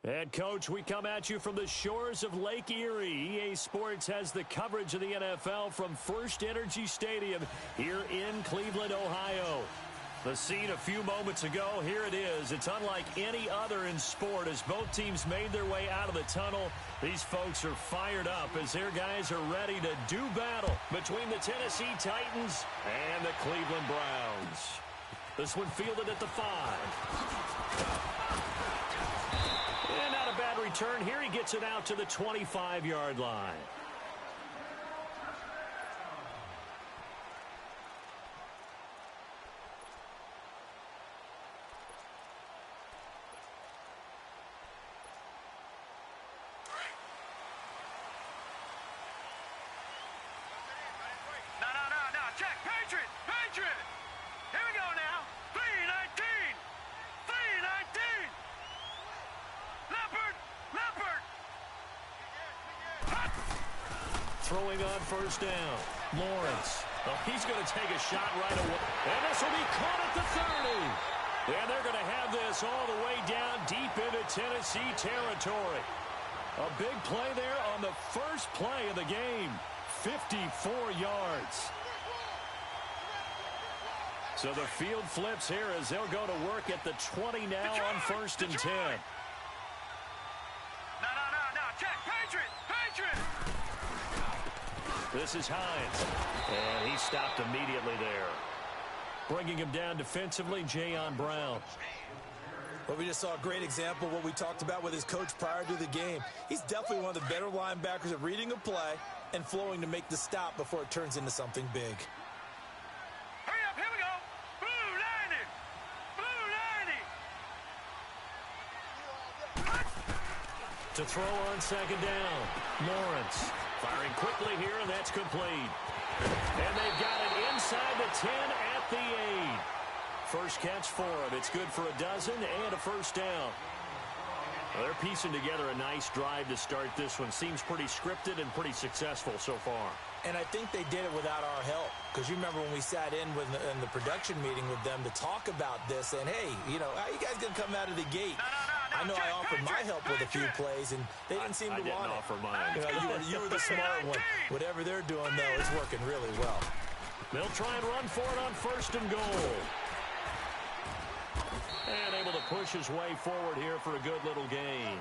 And, Coach, we come at you from the shores of Lake Erie. EA Sports has the coverage of the NFL from First Energy Stadium here in Cleveland, Ohio. The scene a few moments ago, here it is. It's unlike any other in sport as both teams made their way out of the tunnel. These folks are fired up as their guys are ready to do battle between the Tennessee Titans and the Cleveland Browns. This one fielded at the 5. And not a bad return here. He gets it out to the 25-yard line. Throwing on first down. Lawrence. Oh, he's going to take a shot right away. And this will be caught at the 30. And they're going to have this all the way down deep into Tennessee territory. A big play there on the first play of the game. 54 yards. So the field flips here as they'll go to work at the 20 now on first and 10. This is Hines, and he stopped immediately there. Bringing him down defensively, Jayon Brown. Well, we just saw a great example of what we talked about with his coach prior to the game. He's definitely one of the better linebackers at reading a play and flowing to make the stop before it turns into something big. Hurry up, here we go. Blue 90. To throw on second down, Lawrence. Firing quickly here, and that's complete. And they've got it inside the 10 at the 8. First catch for him. It's good for a dozen and a first down. Well, they're piecing together a nice drive to start this one. Seems pretty scripted and pretty successful so far. And I think they did it without our help. Because you remember when we sat in in the production meeting with them to talk about this. And, hey, you know, how you guys going to come out of the gate? I know I offered my help with a few plays, and they didn't seem to want it. Offer mine. You know, you were the smart one. Whatever they're doing, though, it's working really well. They'll try and run for it on first and goal. And able to push his way forward here for a good little gain.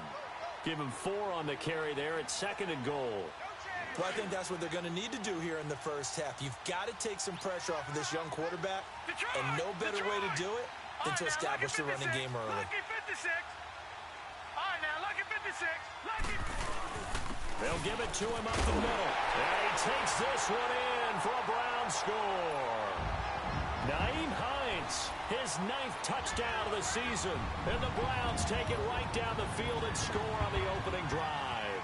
Give him 4 on the carry there at second and goal. Well, I think that's what they're going to need to do here in the first half. You've got to take some pressure off of this young quarterback, and no better way to do it than to establish the running game early. They'll give it to him up the middle. And he takes this one in for a Brown score. Nyheim Hines, his 9th touchdown of the season. And the Browns take it right down the field and score on the opening drive.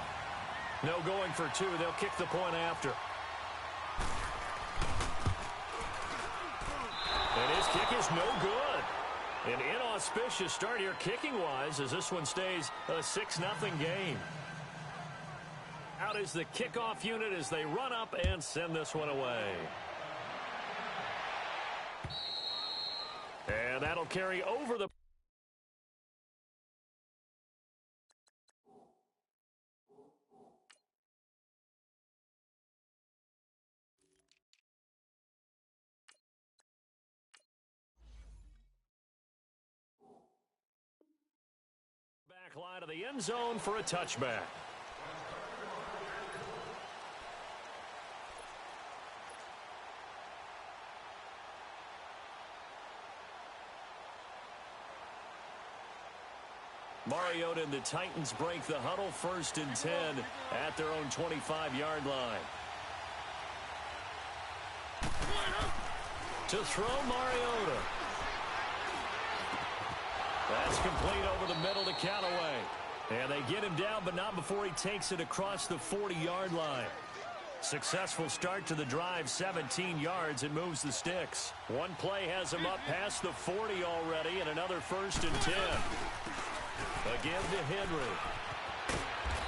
No going for 2. They'll kick the point after. And his kick is no good. An inauspicious start here kicking-wise as this one stays a 6-0 game. Out is the kickoff unit as they run up and send this one away. And that'll carry over the... back line of the end zone for a touchback. Mariota and the Titans break the huddle, first and 10 at their own 25-yard line. To throw, Mariota. That's complete over the middle to Callaway. And they get him down, but not before he takes it across the 40-yard line. Successful start to the drive, 17 yards, and moves the sticks. One play has him up past the 40 already, and another first and 10. Again to Henry.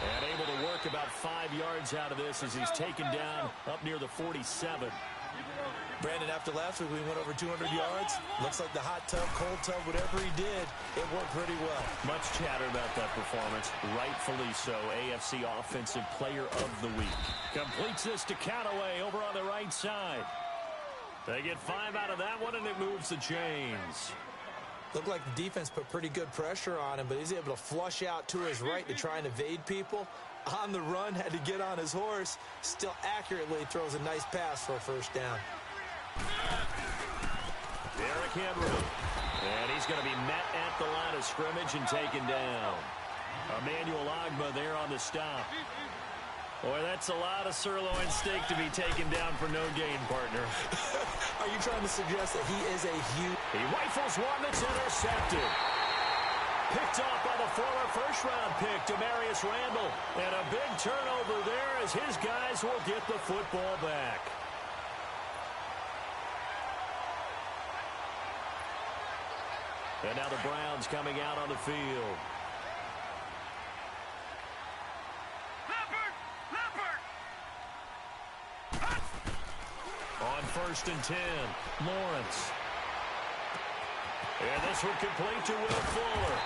And able to work about 5 yards out of this as he's taken down up near the 47. Brandon, after last week, we went over 200 yards. Looks like the hot tub, cold tub, whatever he did, it worked pretty well. Much chatter about that performance. Rightfully so. AFC Offensive Player of the Week. Completes this to Callaway over on the right side. They get 5 out of that one, and it moves the chains. Looked like the defense put pretty good pressure on him, but he's able to flush out to his right to try and evade people. On the run, had to get on his horse. Still accurately throws a nice pass for a first down. Derrick Henry. And he's going to be met at the line of scrimmage and taken down. Emmanuel Ogbah there on the stop. Boy, that's a lot of sirloin steak to be taken down for no gain, partner. Are you trying to suggest that he is a huge... He rifles one that's intercepted. Picked off by the former first-round pick, Demarius Randall. And a big turnover there as his guys will get the football back. And now the Browns coming out on the field. On 1st and 10, Lawrence. And this one complete to Will Fuller.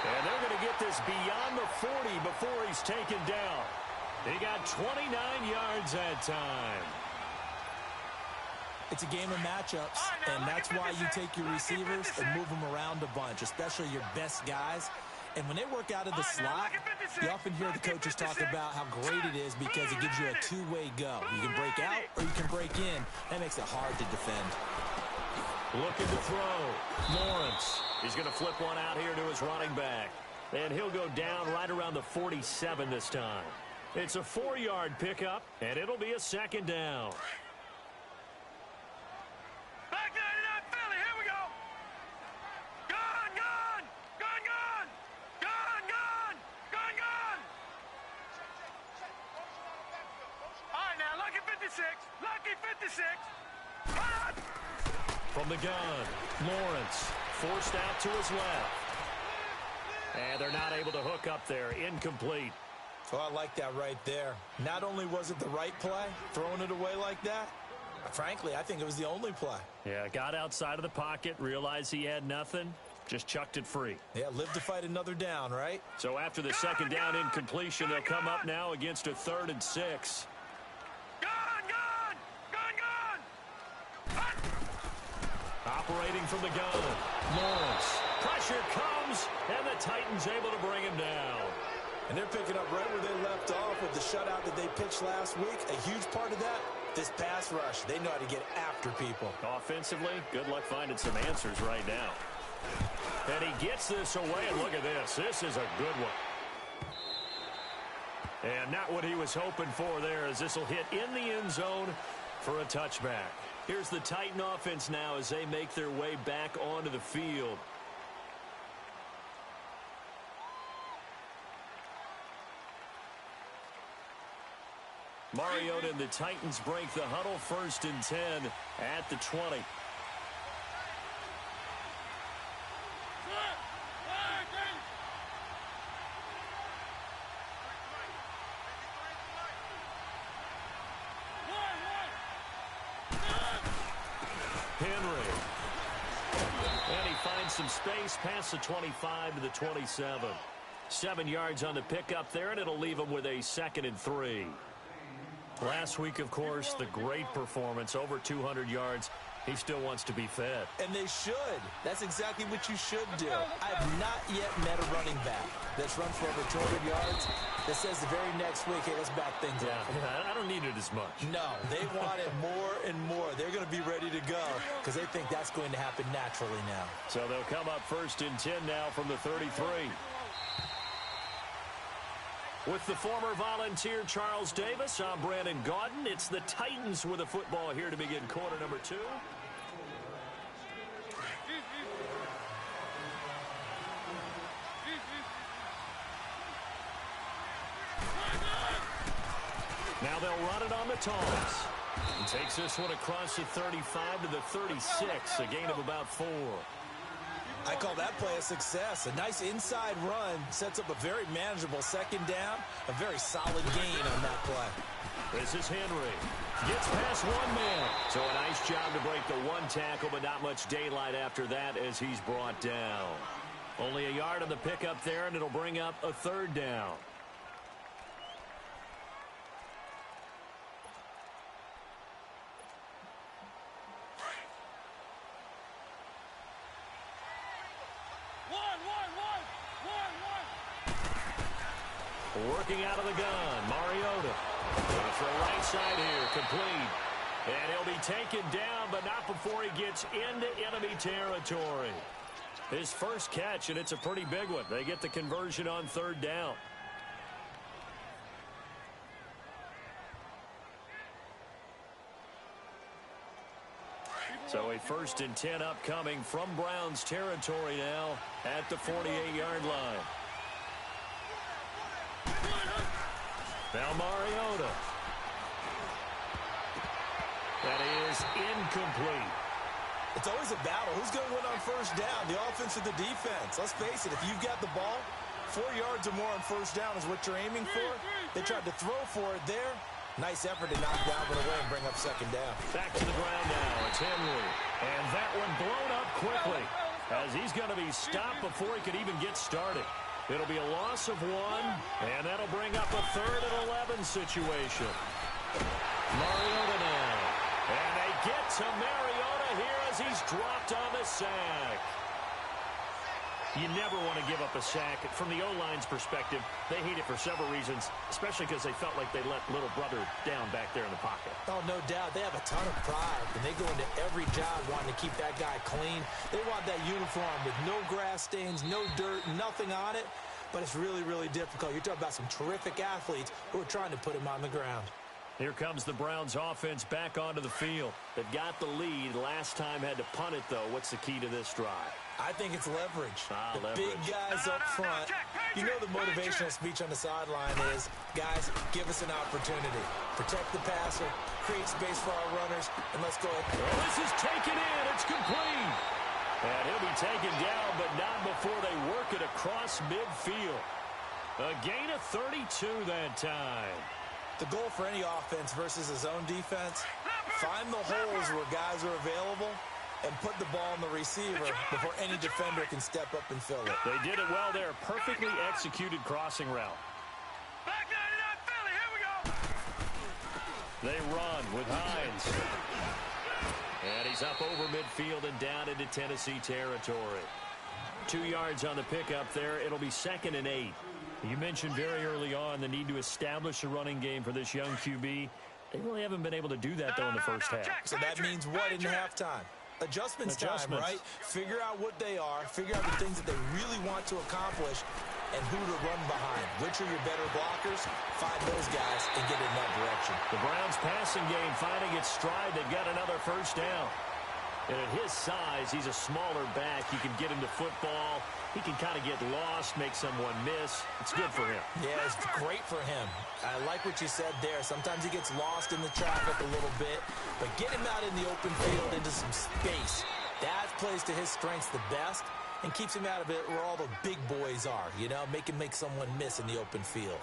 And they're going to get this beyond the 40 before he's taken down. He got 29 yards that time. It's a game of matchups, and that's why you take your receivers and move them around a bunch, especially your best guys. And when they work out of the slot, you often hear the coaches talk about how great it is because it gives you a two-way go. You can break out or you can break in. That makes it hard to defend. Looking to throw. Lawrence. He's going to flip one out here to his running back. And he'll go down right around the 47 this time. It's a 4-yard pickup, and it'll be a second down. Back 99 Philly, here we go. Gone, gone, gone, gone, gone, gone, gone, gone. All right, now, lucky 56, lucky 56. Hot. From the gun, Lawrence forced out to his left. And they're not able to hook up there. Incomplete. Oh, I like that right there. Not only was it the right play, throwing it away like that, frankly, I think it was the only play. Yeah, got outside of the pocket, realized he had nothing, just chucked it free. Yeah, live to fight another down, right? So after the second down incompletion, they'll come up now against a 3rd and 6. Operating from the gun, Lawrence. Pressure comes, and the Titans able to bring him down. And they're picking up right where they left off with the shutout that they pitched last week. A huge part of that, this pass rush. They know how to get after people. Offensively, good luck finding some answers right now. And he gets this away, and look at this. This is a good one. And not what he was hoping for there, as this will hit in the end zone for a touchback. Here's the Titan offense now as they make their way back onto the field. Mariota and the Titans break the huddle, 1st and 10 at the 20. Henry. And he finds some space past the 25 to the 27. 7 yards on the pickup there, and it'll leave him with a 2nd and 3. Last week, of course, the great performance, over 200 yards. He still wants to be fed. And they should. That's exactly what you should do. I've not yet met a running back that's run for over 200 yards that says the very next week, hey, let's back things up. Yeah, I don't need it as much. No, they want it more and more. They're going to be ready to go because they think that's going to happen naturally now. So they'll come up 1st and 10 now from the 33. With the former Volunteer Charles Davis, I'm Brandon Gaudin. It's the Titans with the football here to begin quarter number 2. Now they'll run it on the toss. And takes this one across the 35 to the 36, a gain of about 4. I call that play a success. A nice inside run sets up a very manageable 2nd down. A very solid gain on that play. This is Henry. Gets past one man. So a nice job to break the one tackle, but not much daylight after that as he's brought down. Only a yard on the pickup there, and it'll bring up a third down. Working out of the gun, Mariota. Going for a right side here, complete. And he'll be taken down, but not before he gets into enemy territory. His first catch, and it's a pretty big one. They get the conversion on third down. So a 1st and 10 upcoming from Browns territory now at the 48-yard line. Now Mariota. That is incomplete. It's always a battle. Who's going to win on first down, the offense or the defense? Let's face it, if you've got the ball, 4 yards or more on first down is what you're aiming for. They tried to throw for it there. Nice effort to knock Dalvin away and bring up second down. Back to the ground now. It's Henry. And that one blown up quickly as he's going to be stopped before he could even get started. It'll be a loss of 1, and that'll bring up a 3rd and 11 situation. Mariota now. And they get to Mariota here as he's dropped on the sack. You never want to give up a sack. From the O-line's perspective, they hate it for several reasons, especially because they felt like they let little brother down back there in the pocket. Oh, no doubt. They have a ton of pride, and they go into every job wanting to keep that guy clean. They want that uniform with no grass stains, no dirt, nothing on it, but it's really, really difficult. You're talking about some terrific athletes who are trying to put him on the ground. Here comes the Browns offense back onto the field. They've got the lead. Last time had to punt it, though. What's the key to this drive? I think it's leverage. Leverage. Big guys up front. You know the motivational speech on the sideline is, guys, give us an opportunity. Protect the passer, create space for our runners, and let's go ahead. Oh, this is taken in. It's complete. And he'll be taken down, but not before they work it across midfield. A gain of 32 that time. The goal for any offense versus a zone defense, find the holes where guys are available and put the ball on the receiver before any defender can step up and fill it. They did it well there. Perfectly executed crossing route. Back 99 Philly, here we go. They run with Hines. And he's up over midfield and down into Tennessee territory. 2 yards on the pickup there. It'll be 2nd and 8. You mentioned very early on the need to establish a running game for this young QB. They really haven't been able to do that, though, in the first half. So that means what in halftime? Adjustments time, right? Figure out what they are, figure out the things that they really want to accomplish, and who to run behind. Which are your better blockers? Find those guys and get in that direction. The Browns' passing game finding its stride. They've got another first down. And at his size, he's a smaller back. You can get him to football. He can kind of get lost, make someone miss. It's good for him. Yeah, it's great for him. I like what you said there. Sometimes he gets lost in the traffic a little bit, but get him out in the open field into some space. That plays to his strengths the best and keeps him out of it where all the big boys are, you know, make someone miss in the open field.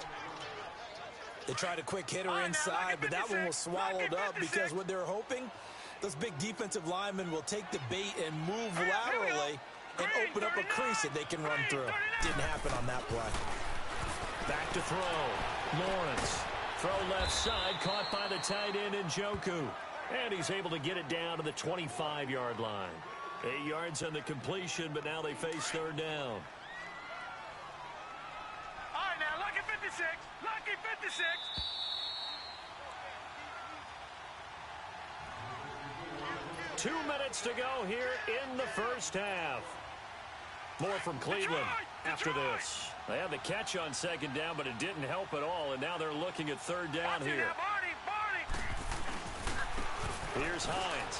They tried a quick hitter inside, but that one was swallowed up because what they're hoping, those big defensive linemen will take the bait and move laterally and open up a crease that they can run through. Didn't happen on that play. Back to throw. Lawrence. Throw left side, caught by the tight end Njoku. And he's able to get it down to the 25-yard line. 8 yards on the completion, but now they face third down. All right, now, lucky 56. Lucky 56. Two minutes to go here in the first half. More from Cleveland after this. They had the catch on second down, but it didn't help at all, and now they're looking at third down here. Here's Hines.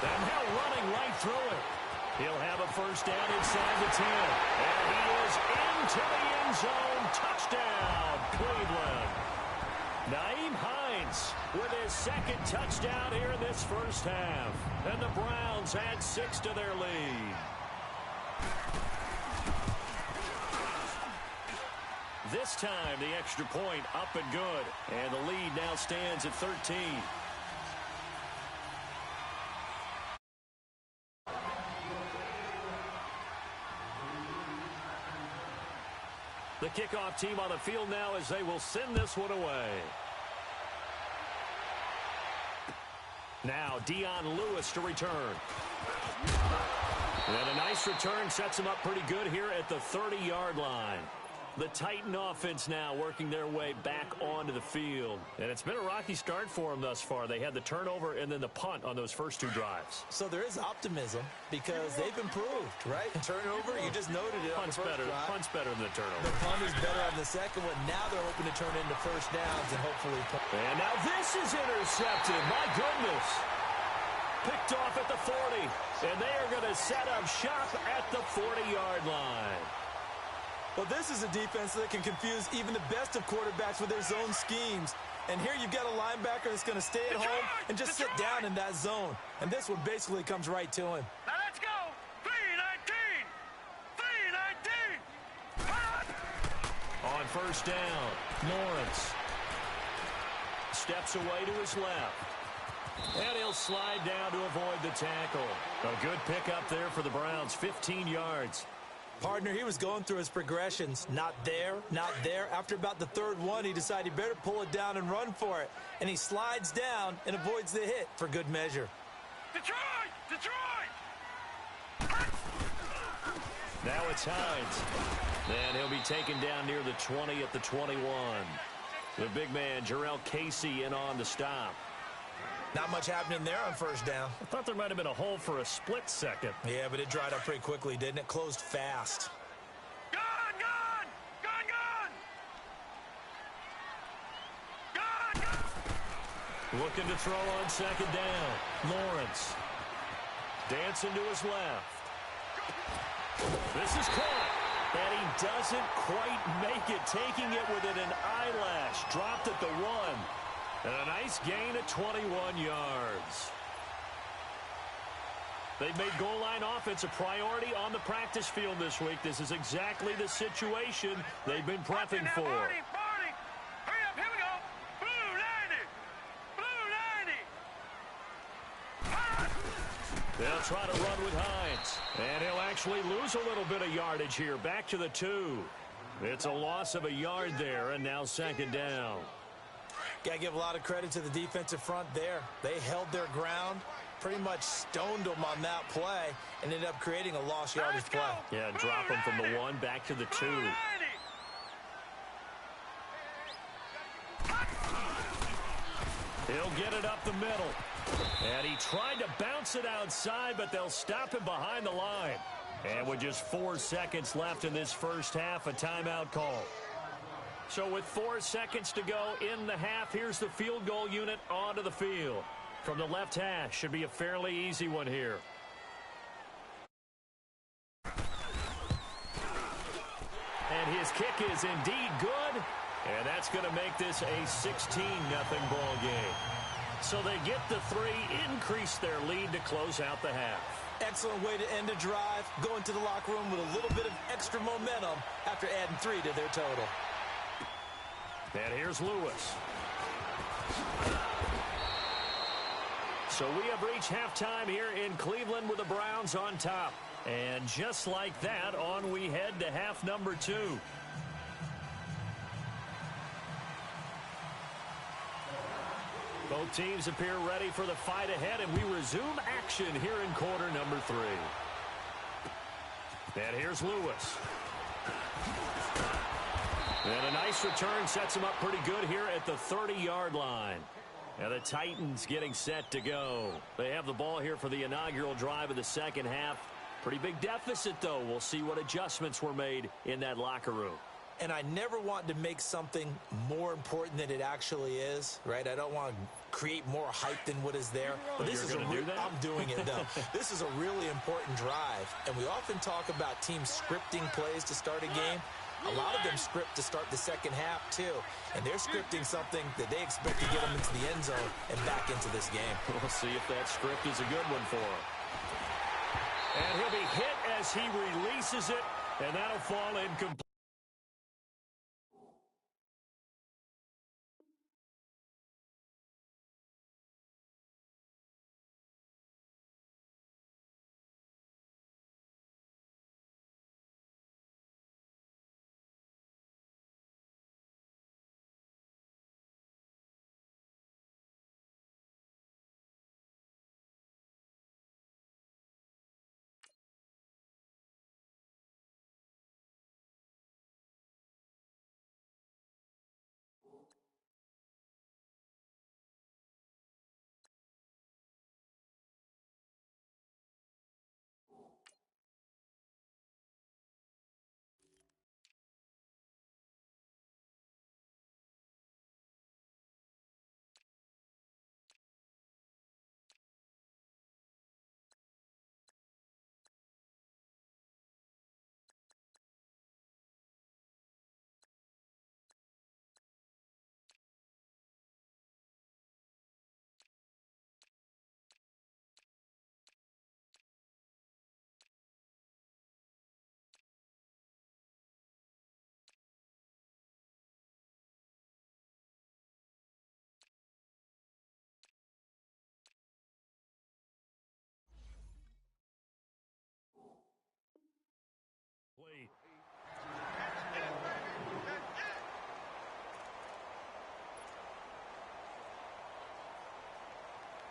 And now running right through it. He'll have a first down inside the 10. And he is into the end zone. Touchdown, Cleveland. Nyheim Hines with his second touchdown here in this first half. And the Browns add 6 to their lead. This this time, the extra point up and good. And the lead now stands at 13. The kickoff team on the field now as they will send this one away. Now Dion Lewis to return. And a nice return sets him up pretty good here at the 30-yard line. The Titan offense now working their way back onto the field. And it's been a rocky start for them thus far. They had the turnover and then the punt on those first two drives. So there is optimism because they've improved, right? Turnover, you just noted it. Punt's better. Punt's better than the turnover. The punt is better on the second one. Now they're hoping to turn into first downs and hopefully punt. And now this is intercepted. My goodness. Picked off at the 40. And they are going to set up shop at the 40-yard line. Well, this is a defense that can confuse even the best of quarterbacks with their zone schemes. And here you've got a linebacker that's going to stay at home and just sit down in that zone. And this one basically comes right to him. Now let's go. 3-19. 3-19. On first down, Lawrence steps away to his left. And he'll slide down to avoid the tackle. A good pickup there for the Browns, 15 yards. Partner, he was going through his progressions. Not there, not there. After about the third one, he decided he better pull it down and run for it. And he slides down and avoids the hit for good measure. Detroit! Detroit! Now it's Hines. And he'll be taken down near the 20 at the 21. The big man, Jarrell Casey, in on the stop. Not much happening there on first down. I thought there might have been a hole for a split second. Yeah, but it dried up pretty quickly, didn't it? Closed fast. Gone! Gone! Gone! Gone! Gone! Gone! Looking to throw on second down. Lawrence. Dancing to his left. This is caught. And he doesn't quite make it. Taking it within an eyelash. Dropped at the 1. And a nice gain at 21 yards. They've made goal line offense a priority on the practice field this week. This is exactly the situation they've been prepping for. Barney! Hurry up, here we go! Blue 90! Blue 90! They'll try to run with Hines. And he'll actually lose a little bit of yardage here. Back to the 2. It's a loss of a yard there, and now second down. Got to give a lot of credit to the defensive front there. They held their ground, pretty much stoned them on that play, and ended up creating a lost yardage play. Yeah, drop them from the 1 back to the 2. He'll get it up the middle. And he tried to bounce it outside, but they'll stop him behind the line. And with just 4 seconds left in this first half, a timeout call. So with 4 seconds to go in the half, here's the field goal unit onto the field. From the left hash, should be a fairly easy one here. And his kick is indeed good. And that's going to make this a 16-0 ball game. So they get the 3, increase their lead to close out the half. Excellent way to end a drive. Go into the locker room with a little bit of extra momentum after adding 3 to their total. And here's Lewis. So we have reached halftime here in Cleveland with the Browns on top. And just like that, on we head to half number 2. Both teams appear ready for the fight ahead, and we resume action here in quarter number 3. And here's Lewis. And a nice return sets him up pretty good here at the 30-yard line. And the Titans getting set to go. They have the ball here for the inaugural drive of the second half. Pretty big deficit, though. We'll see what adjustments were made in that locker room. And I never want to make something more important than it actually is, right? I don't want to create more hype than what is there. But this is I'm doing it, though. This is a really important drive. And we often talk about teams scripting plays to start a game. A lot of them script to start the second half, too. And they're scripting something that they expect to get them into the end zone and back into this game. We'll see if that script is a good one for him. And he'll be hit as he releases it, and that'll fall incomplete.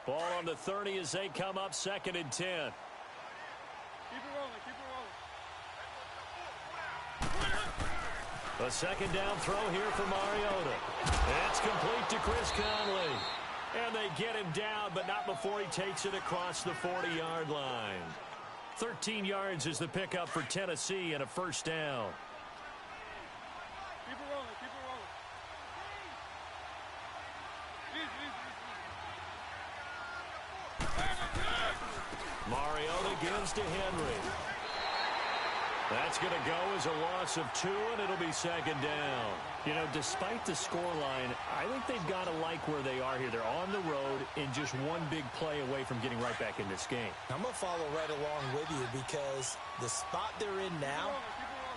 Ball on the 30 as they come up 2nd and 10. Keep it rolling, keep it rolling. A 2nd down throw here for Mariota. It's complete to Chris Conley. And they get him down, but not before he takes it across the 40-yard line. 13 yards is the pickup for Tennessee and a 1st down. Keep it rolling, keep it rolling. Mariota gives to Henry. That's going to go as a loss of 2, and it'll be 2nd down. You know, despite the scoreline, I think they've got to like where they are here. They're on the road and just one big play away from getting right back in this game. I'm going to follow right along with you because the spot they're in now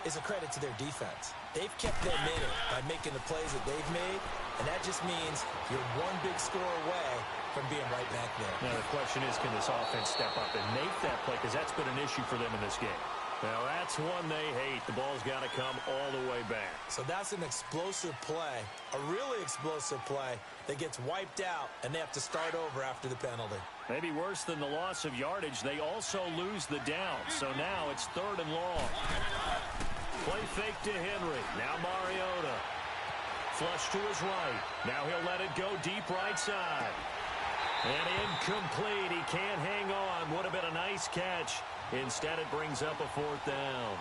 is a credit to their defense. They've kept them in it by making the plays that they've made, and that just means you're one big score away from being right back there. Now, the question is, can this offense step up and make that play? Because that's been an issue for them in this game. Now, that's one they hate. The ball's got to come all the way back. So that's an explosive play, a really explosive play that gets wiped out, and they have to start over after the penalty. Maybe worse than the loss of yardage, they also lose the down. So now it's 3rd and long. Play fake to Henry. Now Mariota. Flush to his right. Now he'll let it go deep right side. And incomplete. He can't hang on. Would have been a nice catch. Instead, it brings up a 4th down.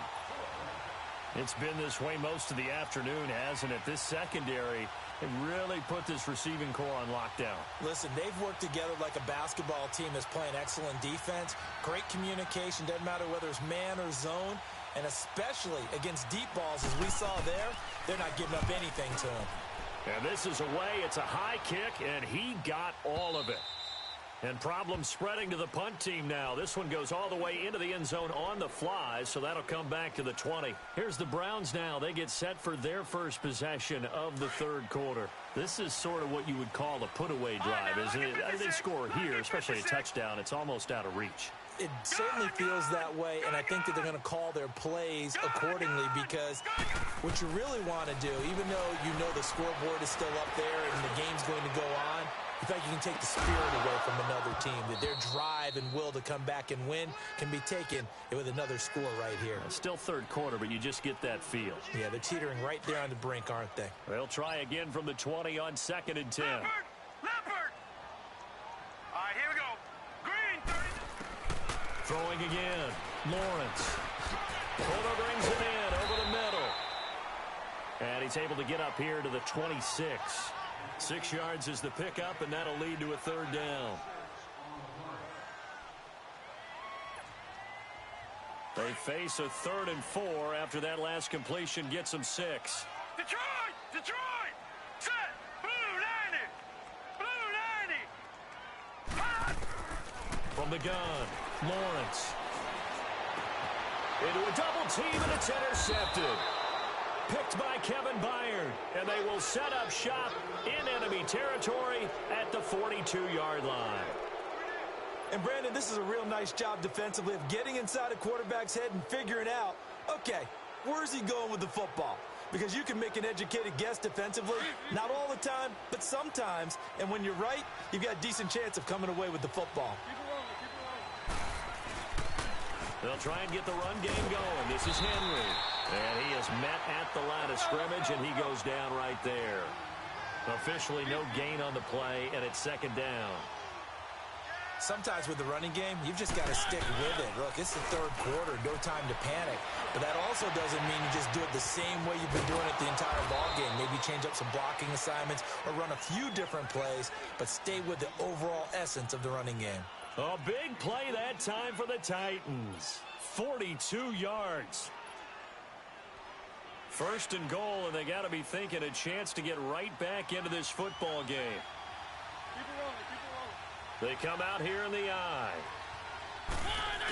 It's been this way most of the afternoon, hasn't it? This secondary really put this receiving core on lockdown. Listen, they've worked together like a basketball team that's playing excellent defense. Great communication. Doesn't matter whether it's man or zone. And especially against deep balls, as we saw there, they're not giving up anything to him. And this is away. It's a high kick, and he got all of it. And problems spreading to the punt team now. This one goes all the way into the end zone on the fly, so that'll come back to the 20. Here's the Browns now. They get set for their first possession of the 3rd quarter. This is sort of what you would call a put-away drive, isn't it? They score here, especially a touchdown. It's almost out of reach. It certainly feels that way, and I think that they're going to call their plays accordingly because what you really want to do, even though you know the scoreboard is still up there and the game's going to go on, in fact, you can take the spirit away from another team, that their drive and will to come back and win can be taken with another score right here. It's still 3rd quarter, but you just get that feel. Yeah, they're teetering right there on the brink, aren't they? They'll try again from the 20 on 2nd and 10. Leopard! All right, here we go. Green, 30. Throwing again. Lawrence. Porter brings it in over the middle. And he's able to get up here to the 26. 6 yards is the pickup, and that'll lead to a 3rd down. They face a 3rd and 4 after that last completion gets them 6. Detroit! Detroit! Set! Blue 90! Blue 90! Hot! From the gun, Lawrence. Into a double team, and it's intercepted. Picked by Kevin Byard, and they will set up shop in enemy territory at the 42-yard line. And, Brandon, this is a real nice job defensively of getting inside a quarterback's head and figuring out, okay, where's he going with the football? Because you can make an educated guess defensively, not all the time, but sometimes. And when you're right, you've got a decent chance of coming away with the football. Keep it rolling, keep it rolling. They'll try and get the run game going. This is Henry. And he is met at the line of scrimmage, and he goes down right there. Officially no gain on the play, and it's 2nd down. Sometimes with the running game, you've just got to stick with it. Look, it's the 3rd quarter, no time to panic. But that also doesn't mean you just do it the same way you've been doing it the entire ball game. Maybe change up some blocking assignments or run a few different plays, but stay with the overall essence of the running game. A big play that time for the Titans. 42 yards. 1st and goal, and they got to be thinking a chance to get right back into this football game. Keep it rolling, keep it rolling. They come out here in the eye.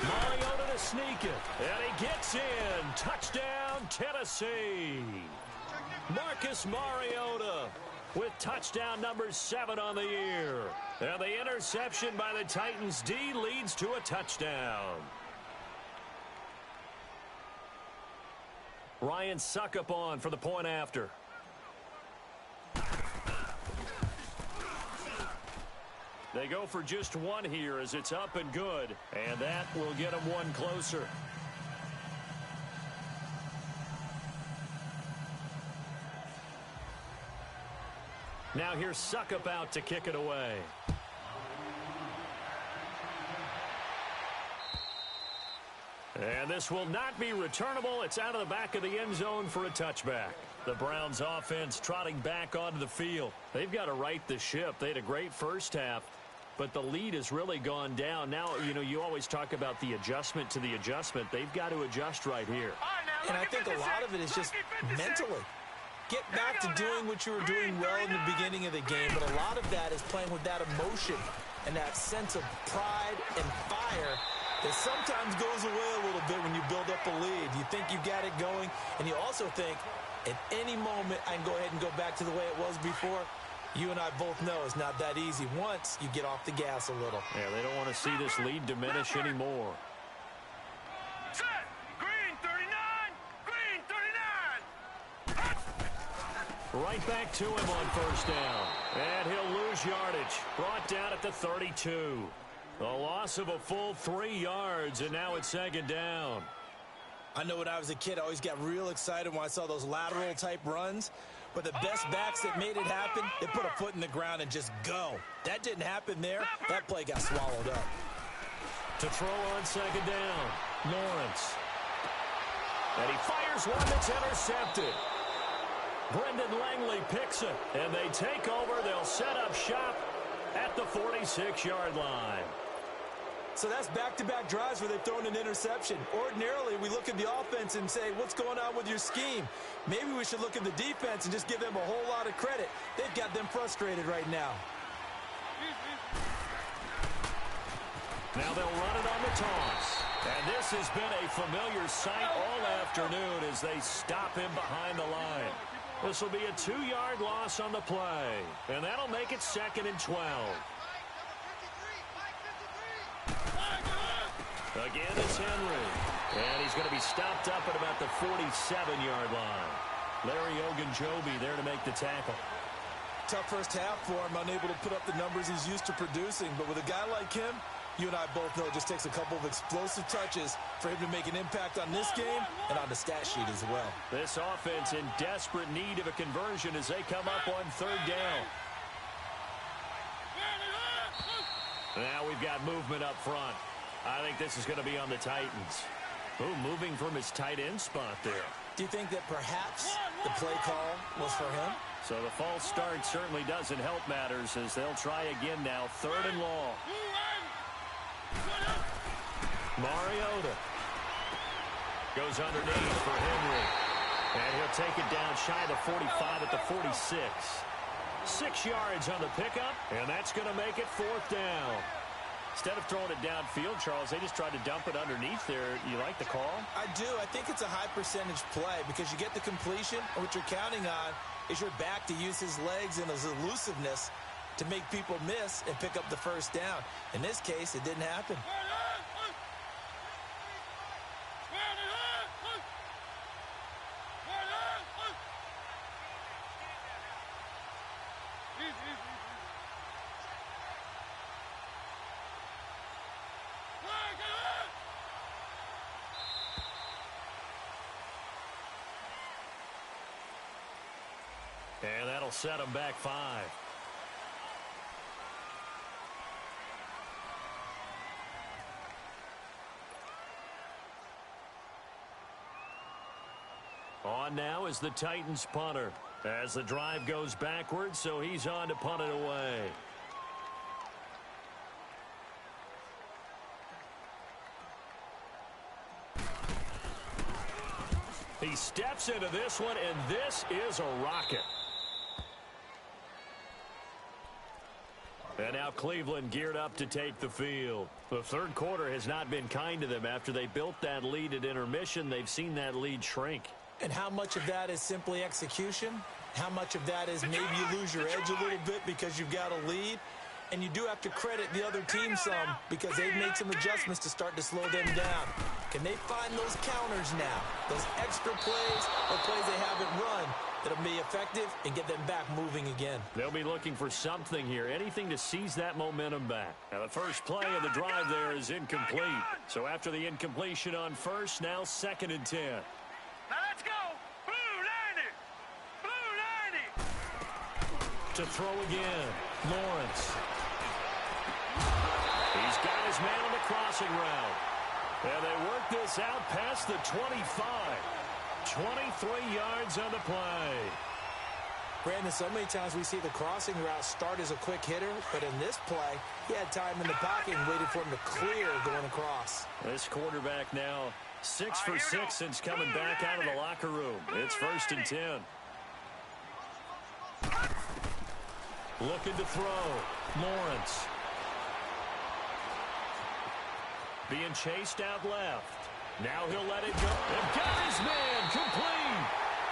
Mariota to sneak it, and he gets in. Touchdown, Tennessee. Marcus Mariota with touchdown number 7 on the year. And the interception by the Titans D leads to a touchdown. Ryan Suckup on for the point after. They go for just one here as it's up and good, and that will get them one closer. Now here's Suckup out to kick it away. And this will not be returnable. It's out of the back of the end zone for a touchback. The Browns offense trotting back onto the field. They've got to right the ship. They had a great first half, but the lead has really gone down. Now, you always talk about the adjustment to the adjustment. They've got to adjust right here. And I think a lot of it is just mentally. Get back to doing what you were doing well in the beginning of the game, but a lot of that is playing with that emotion and that sense of pride and fire that sometimes goes away a little bit when you build up a lead. You think you got it going, and you also think at any moment I can go ahead and go back to the way it was before. You and I both know it's not that easy once you get off the gas a little. Yeah, they don't want to see this lead diminish anymore. Set. Green 39. Green 39. Right back to him on first down. And he'll lose yardage. Brought down at the 32. A loss of a full 3 yards, and now it's second down. I know when I was a kid, I always got real excited when I saw those lateral-type runs. But the best backs that made it happen, they put a foot in the ground and just go. That didn't happen there. That play got swallowed up. To throw on second down, Lawrence. And he fires one that's intercepted. Brendan Langley picks it, and they take over. They'll set up shop at the 46-yard line. So that's back-to-back drives where they've thrown an interception. Ordinarily, we look at the offense and say, what's going on with your scheme? Maybe we should look at the defense and just give them a whole lot of credit. They've got them frustrated right now. Now they'll run it on the toss. And this has been a familiar sight all afternoon as they stop him behind the line. This will be a 2-yard loss on the play. And that'll make it 2nd and 12. Again, it's Henry. And he's going to be stopped up at about the 47-yard line. Larry Ogunjobi there to make the tackle. Tough first half for him, unable to put up the numbers he's used to producing. But with a guy like him, you and I both know it just takes a couple of explosive touches for him to make an impact on this game and on the stat sheet as well. This offense in desperate need of a conversion as they come up on third down. Now we've got movement up front. I think this is going to be on the Titans. Ooh, moving from his tight end spot there. Do you think that perhaps the play call was for him? So the false start certainly doesn't help matters as they'll try again now. 3rd and long. Mariota goes underneath for Henry. And he'll take it down shy of the 45 at the 46. 6 yards on the pickup, and that's going to make it 4th down. Instead of throwing it downfield, Charles, they just tried to dump it underneath there. You like the call? I do. I think it's a high percentage play because you get the completion, and what you're counting on is your back to use his legs and his elusiveness to make people miss and pick up the first down. In this case, it didn't happen. And that'll set them back 5. On now is the Titans punter as the drive goes backwards, so he's on to punt it away. He steps into this one, and this is a rocket. And now Cleveland geared up to take the field. The third quarter has not been kind to them. After they built that lead at intermission, they've seen that lead shrink. And how much of that is simply execution? How much of that is maybe you lose your edge a little bit because you've got a lead? And you do have to credit the other team some because they've made some adjustments to start to slow them down. Can they find those counters now? Those extra plays or plays they haven't run that'll be effective and get them back moving again. They'll be looking for something here, anything to seize that momentum back. Now, the first play of the drive there is incomplete. So after the incompletion on first, now 2nd and 10. Now let's go. Blue 90. Blue 90. To throw again, Lawrence. He's got his man on the crossing route. And they work this out past the 25. 23 yards on the play. Brandon, so many times we see the crossing route start as a quick hitter, but in this play, he had time in the pocket and waited for him to clear going across. This quarterback now 6 for 6 since coming back out of the locker room. It's 1st and 10. Looking to throw. Lawrence. Being chased out left. Now he'll let it go. And got his man complete.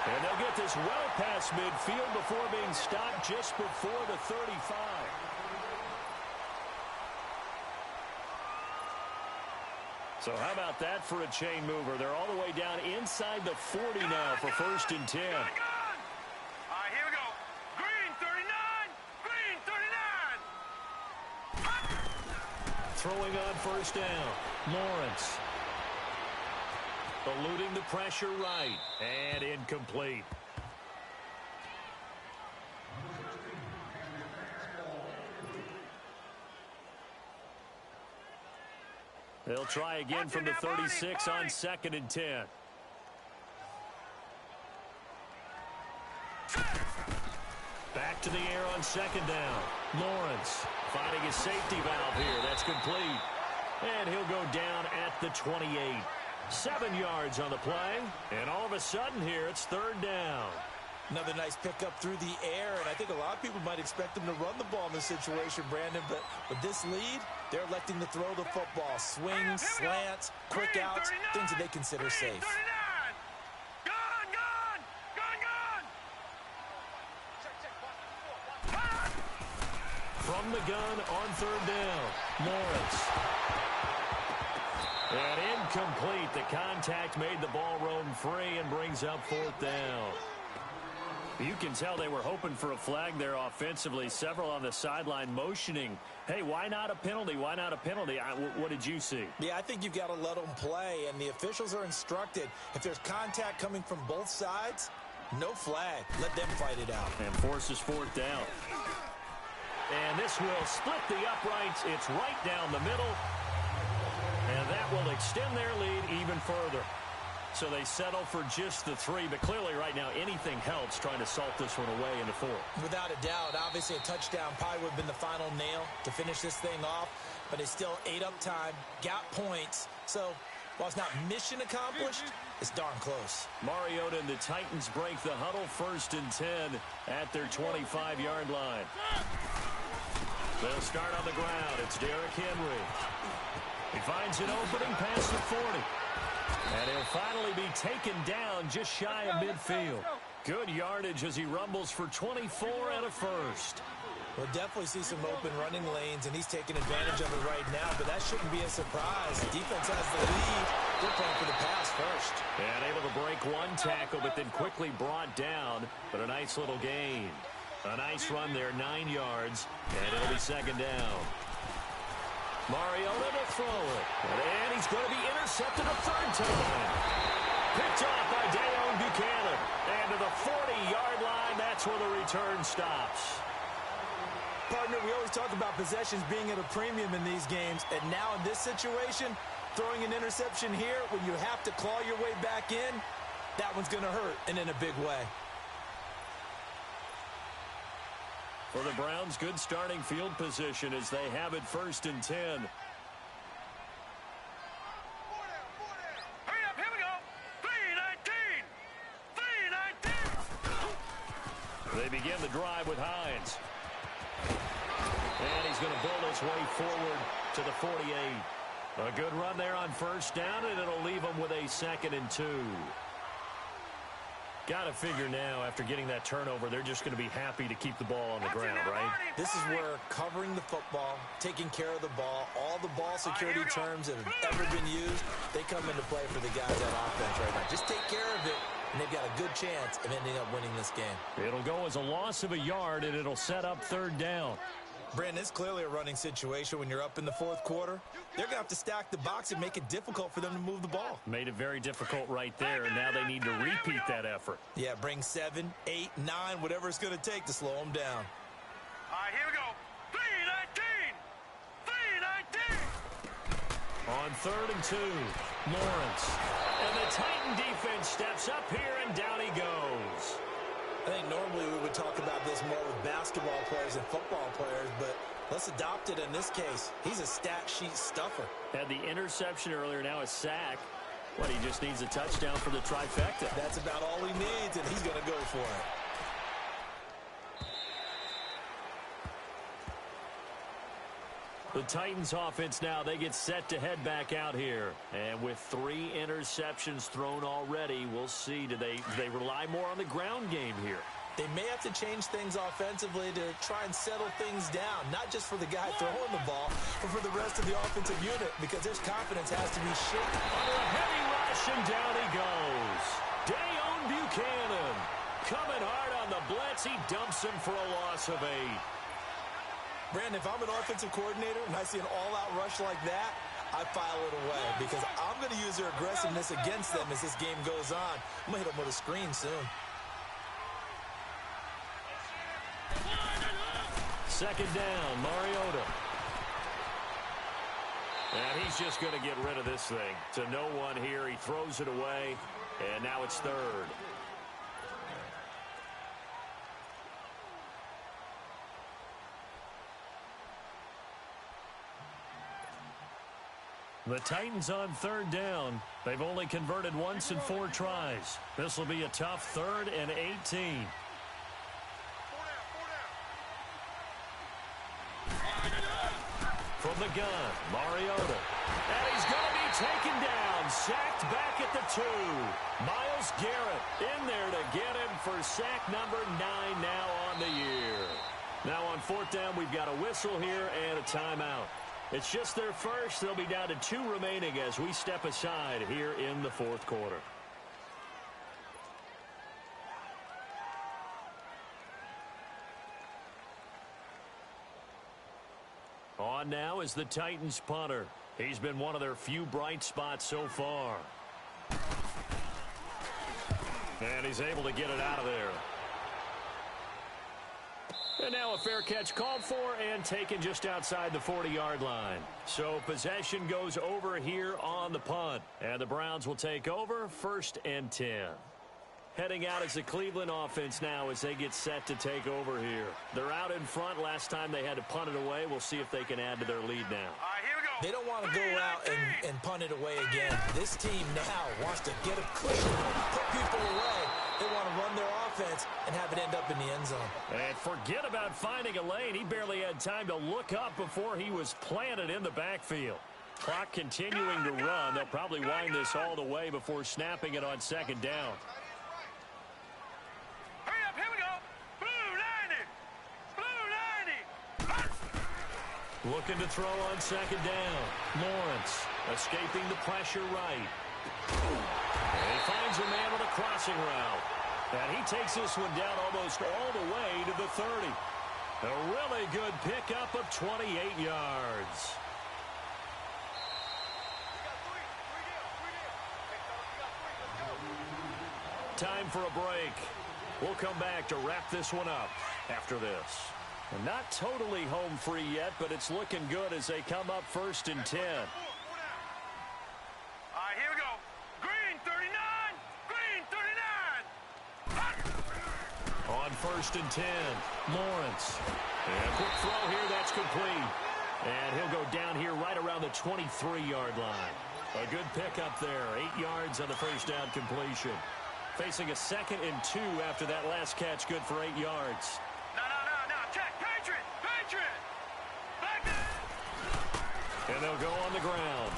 And they'll get this well past midfield before being stopped just before the 35. So how about that for a chain mover? They're all the way down inside the 40 now for 1st and 10. All right, here we go. Green 39. Green 39. Throwing on 1st down. Lawrence. Eluding the pressure right. And incomplete. They'll try again from the 36 on 2nd and 10. Back to the air on 2nd down. Lawrence finding his safety valve here. That's complete. And he'll go down at the 28. 7 yards on the play. And all of a sudden here, it's 3rd down. Another nice pickup through the air, and I think a lot of people might expect them to run the ball in this situation, Brandon, but with this lead, they're electing to throw the football. Swings, slants, quick outs, things that they consider safe. Gone, gone, gone, gone. From the gun on 3rd down, Lawrence. And incomplete. The contact made the ball roam free and brings up 4th down. You can tell they were hoping for a flag there offensively. Several on the sideline motioning, hey, why not a penalty? Why not a penalty? What did you see? Yeah, I think you've got to let them play, and the officials are instructed. If there's contact coming from both sides, no flag. Let them fight it out. And forces 4th down. And this will split the uprights. It's right down the middle. And that will extend their lead even further. So they settle for just the 3, but clearly right now anything helps trying to salt this one away into 4. Without a doubt, obviously a touchdown probably would have been the final nail to finish this thing off, but it's still ate up time, got points. So while it's not mission accomplished, it's darn close. Mariota and the Titans break the huddle 1st and 10 at their 25-yard line. They'll start on the ground. It's Derrick Henry. He finds an opening past the 40. And he'll finally be taken down just shy of midfield. Good yardage as he rumbles for 24 and a first. We'll definitely see some open running lanes, and he's taking advantage of it right now, but that shouldn't be a surprise. Defense has the lead. They're playing for the pass first. And able to break one tackle, but then quickly brought down. But a nice little gain. A nice run there, 9 yards, and it'll be 2nd down. Mariota to throw it. And he's going to be intercepted a 3rd time. Picked off by Dayon Buchanan. And to the 40-yard line, that's where the return stops. Partner, we always talk about possessions being at a premium in these games. And now in this situation, throwing an interception here when you have to claw your way back in, that one's going to hurt, and in a big way. For the Browns, good starting field position as they have it 1st and 10. Hurry up, here we go. 3-19. 3-19. They begin the drive with Hines. And he's going to build his way forward to the 48. A good run there on 1st down, and it'll leave him with a 2nd and 2. Got to figure now, after getting that turnover, they're just going to be happy to keep the ball on the ground, right? This is where covering the football, taking care of the ball, all the ball security terms that have ever been used, they come into play for the guys on offense right now. Just take care of it, and they've got a good chance of ending up winning this game. It'll go as a loss of a yard, and it'll set up third down. Brandon, it's clearly a running situation when you're up in the fourth quarter. They're going to have to stack the box and make it difficult for them to move the ball. Made it very difficult right there, and now they need to repeat that effort. Yeah, bring 7, 8, 9, whatever it's going to take to slow them down. All right, here we go. 3-19. 3-19. On 3rd and 2, Lawrence. And the Titan defense steps up here, and down he goes. I think normally we would talk about this more with basketball players and football players, but let's adopt it in this case. He's a stat sheet stuffer. Had the interception earlier, now a sack. But he just needs a touchdown for the trifecta. That's about all he needs, and he's going to go for it. The Titans offense now, they get set to head back out here. And with 3 interceptions thrown already, we'll see. Do they rely more on the ground game here? They may have to change things offensively to try and settle things down, not just for the guy throwing the ball, but for the rest of the offensive unit, because his confidence has to be shaken. Under a heavy rush, and down he goes. Dayon Buchanan coming hard on the blitz. He dumps him for a loss of 8. Brandon, if I'm an offensive coordinator and I see an all-out rush like that, I file it away because I'm going to use their aggressiveness against them as this game goes on. I'm going to hit them with a screen soon. 2nd down, Mariota. And he's just going to get rid of this thing. To no one here. He throws it away, and now it's 3rd. The Titans on 3rd down. They've only converted once in 4 tries. This will be a tough 3rd and 18. From the gun, Mariota. And he's going to be taken down. Sacked back at the 2. Myles Garrett in there to get him for sack number 9 now on the year. Now on 4th down, we've got a whistle here and a timeout. It's just their first. They'll be down to 2 remaining as we step aside here in the 4th quarter. On now is the Titans punter. He's been one of their few bright spots so far. And he's able to get it out of there. And now a fair catch called for and taken just outside the 40-yard line. So possession goes over here on the punt. And the Browns will take over 1st and 10. Heading out is the Cleveland offense now as they get set to take over here. They're out in front. Last time they had to punt it away. We'll see if they can add to their lead now. All right, here we go. They don't want to go out and punt it away again. This team now wants to get a cushion, put people away. They want to run their offense and have it end up in the end zone. And forget about finding a lane. He barely had time to look up before he was planted in the backfield. Clock continuing to run. They'll probably wind this all the way before snapping it on 2nd down. Hurry up, here we go. Blue 90. Blue 90. Looking to throw on 2nd down. Lawrence escaping the pressure right. And he finds a man on a crossing route. And he takes this one down almost all the way to the 30. A really good pickup of 28 yards. Time for a break. We'll come back to wrap this one up after this. And not totally home free yet, but it's looking good as they come up 1st and 10. All right, here we go. Green 39. Green 39. On 1st and 10, Lawrence. And quick throw here, that's complete. And he'll go down here right around the 23-yard line. A good pickup there, 8 yards on the first down completion. Facing a 2nd and 2 after that last catch, good for 8 yards. No. Check. Patriot. Back there. And they'll go on the ground.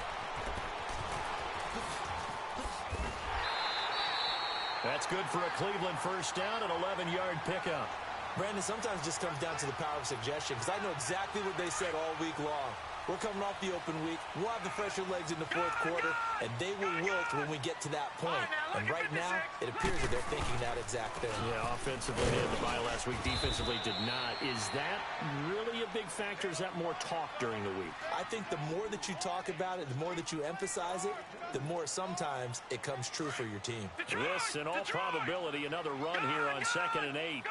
That's good for a Cleveland first down, an 11-yard pickup. Brandon, sometimes it just comes down to the power of suggestion, because I know exactly what they said all week long. We're coming off the open week. We'll have the fresher legs in the fourth quarter, and they will wilt when we get to that point. And right now, it appears that they're thinking that exact thing. Yeah, offensively, they had the bye last week. Defensively did not. Is that really a big factor? Is that more talk during the week? I think the more that you talk about it, the more that you emphasize it, the more sometimes it comes true for your team. This, in all probability, another run here on 2nd and 8.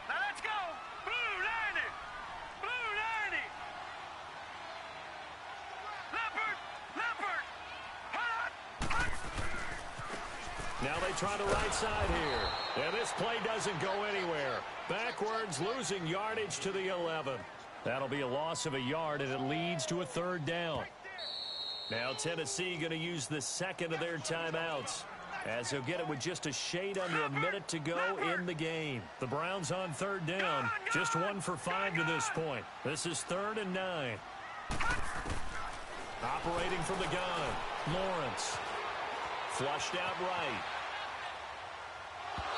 Now let's go. Blue 90. Blue 90. Leopard. Now they try the right side here. And this play doesn't go anywhere. Backwards, losing yardage to the 11. That'll be a loss of a yard, and it leads to a 3rd down. Now Tennessee going to use the second of their timeouts, as they'll get it with just a shade under a minute to go in the game. The Browns on 3rd down, just 1 for 5 to this point. This is 3rd and 9. Operating from the gun, Lawrence. Flushed out right.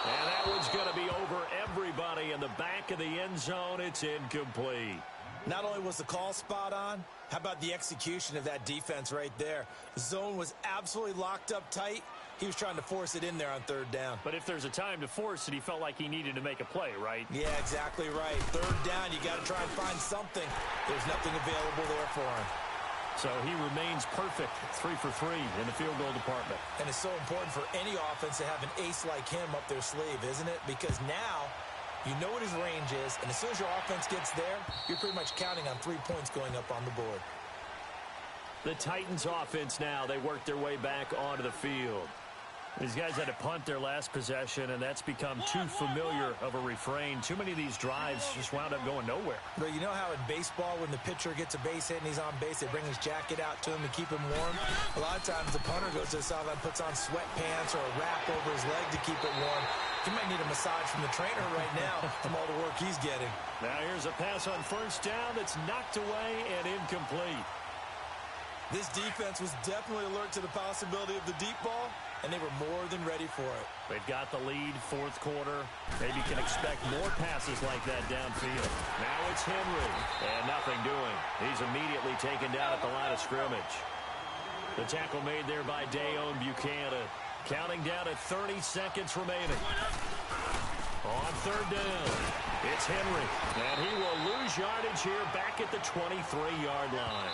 And that one's going to be over everybody in the back of the end zone. It's incomplete. Not only was the call spot on, how about the execution of that defense right there? The zone was absolutely locked up tight. He was trying to force it in there on 3rd down. But if there's a time to force it, he felt like he needed to make a play, right? Yeah, exactly right. 3rd down, you got to try and find something. There's nothing available there for him. So he remains perfect, 3 for 3 in the field goal department. And it's so important for any offense to have an ace like him up their sleeve, isn't it? Because now you know what his range is, and as soon as your offense gets there, you're pretty much counting on 3 points going up on the board. The Titans offense now, they work their way back onto the field. These guys had to punt their last possession, and that's become too familiar of a refrain. Too many of these drives just wound up going nowhere. But you know how in baseball, when the pitcher gets a base hit and he's on base, they bring his jacket out to him to keep him warm? A lot of times the punter goes to the sideline, puts on sweatpants or a wrap over his leg to keep it warm. He might need a massage from the trainer right now from all the work he's getting. Now here's a pass on 1st down that's knocked away and incomplete. This defense was definitely alert to the possibility of the deep ball, and they were more than ready for it. They've got the lead, 4th quarter. Maybe can expect more passes like that downfield. Now it's Henry, and nothing doing. He's immediately taken down at the line of scrimmage. The tackle made there by Dayon Buchanan. Counting down at 30 seconds remaining. On 3rd down, it's Henry, and he will lose yardage here back at the 23-yard line.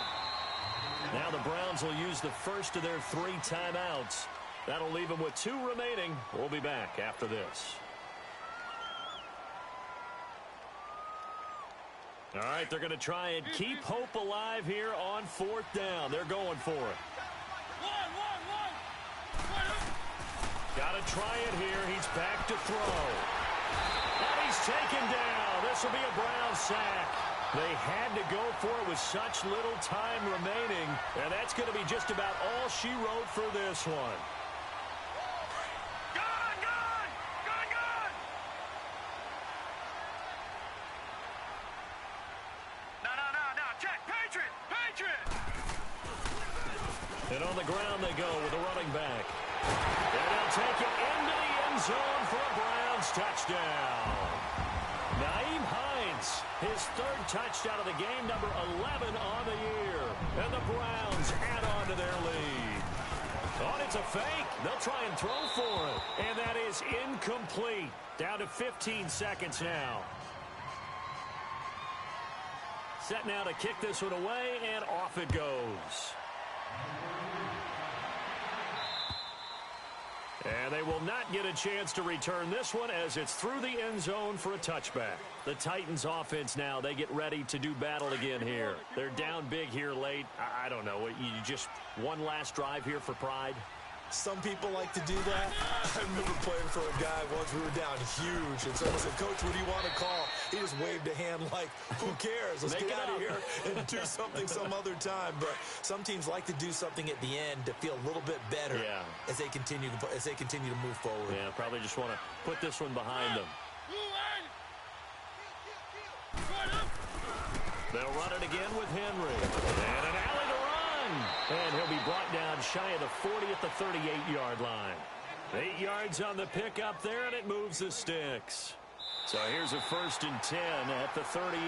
Now the Browns will use the first of their 3 timeouts. That'll leave them with 2 remaining. We'll be back after this. All right, they're going to try and keep hope alive here on 4th down. They're going for it. Got to try it here. He's back to throw. And he's taken down. This will be a Brown sack. They had to go for it with such little time remaining, and that's going to be just about all she wrote for this one. No, check, Patriot! And on the ground they go with a running back. And they'll take it into the end zone for a Browns touchdown. Nyheim Hines, his 3rd touchdown of the game, number 11 on the year. And the Browns add on to their lead. Oh, it's a fake. They'll try and throw for it. And that is incomplete. Down to 15 seconds now. Set now to kick this one away, and off it goes. And they will not get a chance to return this one as it's through the end zone for a touchback. The Titans offense now, they get ready to do battle again here. They're down big here late. I don't know. You just one last drive here for pride? Some people like to do that. I remember playing for a guy once. We were down huge. And so I said, Coach, what do you want to call? He just waved a hand like, who cares? Let's get out of here and do something some other time. But some teams like to do something at the end to feel a little bit better as they continue to move forward. Yeah, probably just want to put this one behind them. They'll run it again with Henry. And an alley to run. And he'll be brought down shy of the 40 at the 38-yard line. 8 yards on the pickup there, and it moves the sticks. So here's a 1st and 10 at the 38.